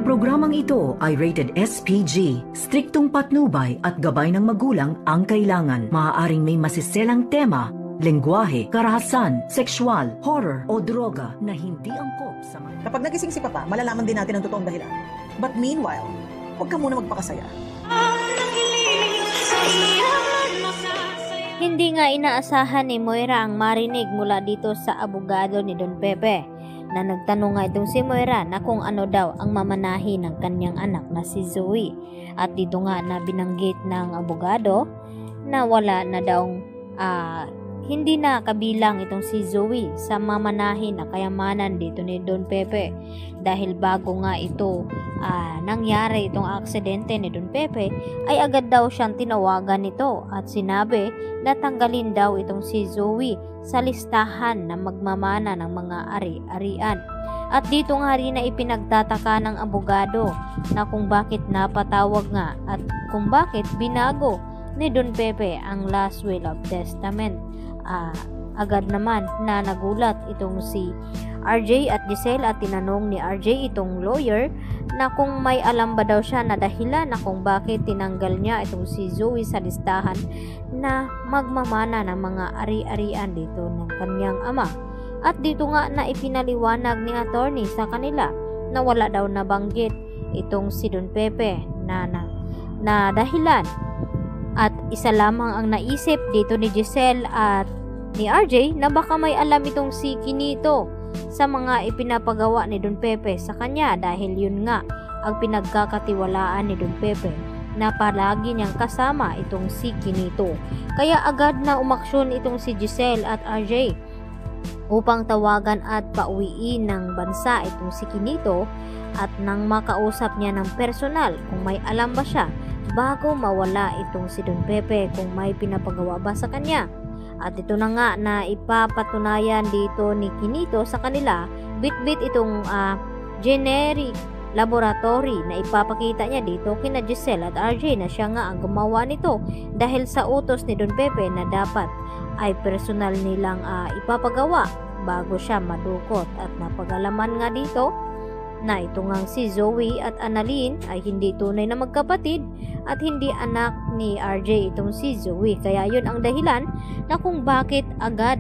Ang programang ito ay rated SPG. Striktong patnubay at gabay ng magulang ang kailangan. Maaaring may masiselang tema, lengguwahe, karahasan, sexual, horror o droga na hindi angkop sa mga... Kapag nagising si Papa, malalaman din natin ang totoong dahilan. But meanwhile, huwag ka muna magpakasaya. Hindi nga inaasahan ni Moira ang marinig mula dito sa abogado ni Don Pepe na nagtanong nga itong si Moira na kung ano daw ang mamanahi ng kanyang anak na si Zoe. At dito nga na binanggit ng abogado na wala na daw hindi na kabilang itong si Zoe sa mamanahin na kayamanan dito ni Don Pepe dahil bago nga ito nangyari itong aksidente ni Don Pepe ay agad daw siyang tinawagan nito at sinabi na tanggalin daw itong si Zoe sa listahan na magmamana ng mga ari-arian. At dito nga rin na ipinagtataka ng abogado na kung bakit napatawag nga at kung bakit binago ni Don Pepe ang last will of testament. Agad naman na nagulat itong si RJ at Giselle at tinanong ni RJ itong lawyer na kung may alam ba daw siya na dahilan na kung bakit tinanggal niya itong si Zoe sa listahan na magmamana ng mga ari-arian dito ng kanyang ama. At dito nga na ipinaliwanag ni attorney sa kanila na wala daw nabanggit itong si Don Pepe na dahilan. At isa lamang ang naisip dito ni Giselle at ni RJ na baka may alam itong si Kinito sa mga ipinapagawa ni Don Pepe sa kanya dahil yun nga ang pinagkakatiwalaan ni Don Pepe na palagi niyang kasama itong si Kinito. Kaya agad na umaksyon itong si Giselle at RJ upang tawagan at pauwiin ng bansa itong si Kinito at nang makausap niya ng personal kung may alam ba siya bago mawala itong si Don Pepe kung may pinapagawa ba sa kanya. At ito na nga na ipapatunayan dito ni Kinito sa kanila, bit-bit itong generic laboratory na ipapakita niya dito kina Giselle at RJ na siya nga ang gumawa nito dahil sa utos ni Don Pepe na dapat ay personal nilang ipapagawa bago siya madukot. At napagalaman nga dito na ito ngang si Zoe at Annalyn ay hindi tunay na magkapatid at hindi anak ni RJ itong si Zoe. Kaya yun ang dahilan na kung bakit agad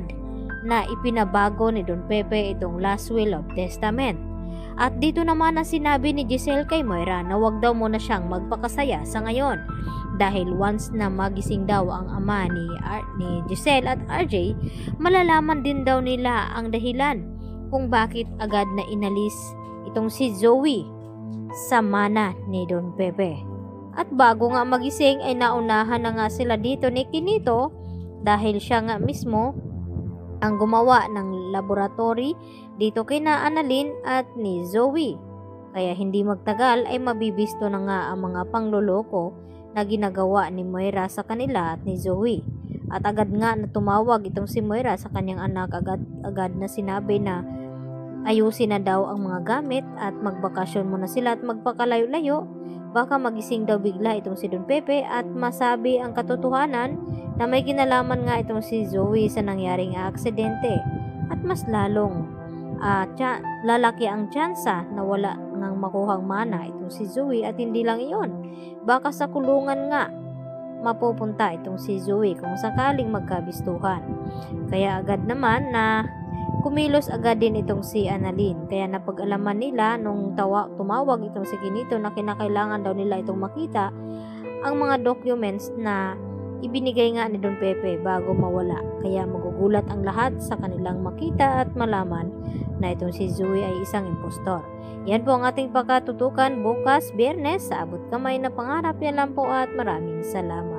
na ipinabago ni Don Pepe itong last will of testament. At dito naman na sinabi ni Giselle kay Moira na wag daw muna siyang magpakasaya sa ngayon dahil once na magising daw ang ama ni Giselle at RJ, malalaman din daw nila ang dahilan kung bakit agad na inalis itong si Zoe sa mana ni Don Pepe. At bago nga magising ay naunahan na nga sila dito ni Kinito dahil siya nga mismo ang gumawa ng laboratory dito kina Annalyn at ni Zoe. Kaya hindi magtagal ay mabibisto na nga ang mga pangloloko na ginagawa ni Moira sa kanila at ni Zoe. At agad nga na tumawag itong si Moira sa kanyang anak, agad na sinabi na ayusin na daw ang mga gamit at magbakasyon muna sila at magpakalayo-layo. Baka magising daw bigla itong si Don Pepe at masabi ang katotohanan na may kinalaman nga itong si Zoe sa nangyaring aksidente. At mas lalong lalaki ang tsansa na wala nang makuhang mana itong si Zoe. At hindi lang iyon, baka sa kulungan nga mapupunta itong si Zoe kung sakaling magkabistuhan. Kaya agad naman na kumilos agad din itong si Annalyn. Kaya napag-alaman nila nung tumawag itong si Kinito na kinakailangan daw nila itong makita ang mga documents na ibinigay nga ni Don Pepe bago mawala. Kaya magugulat ang lahat sa kanilang makita at malaman na itong si Zoe ay isang impostor. Yan po ang ating pagkatutukan bukas Biyernes sa Abot Kamay na Pangarap. Yan lang po at maraming salamat.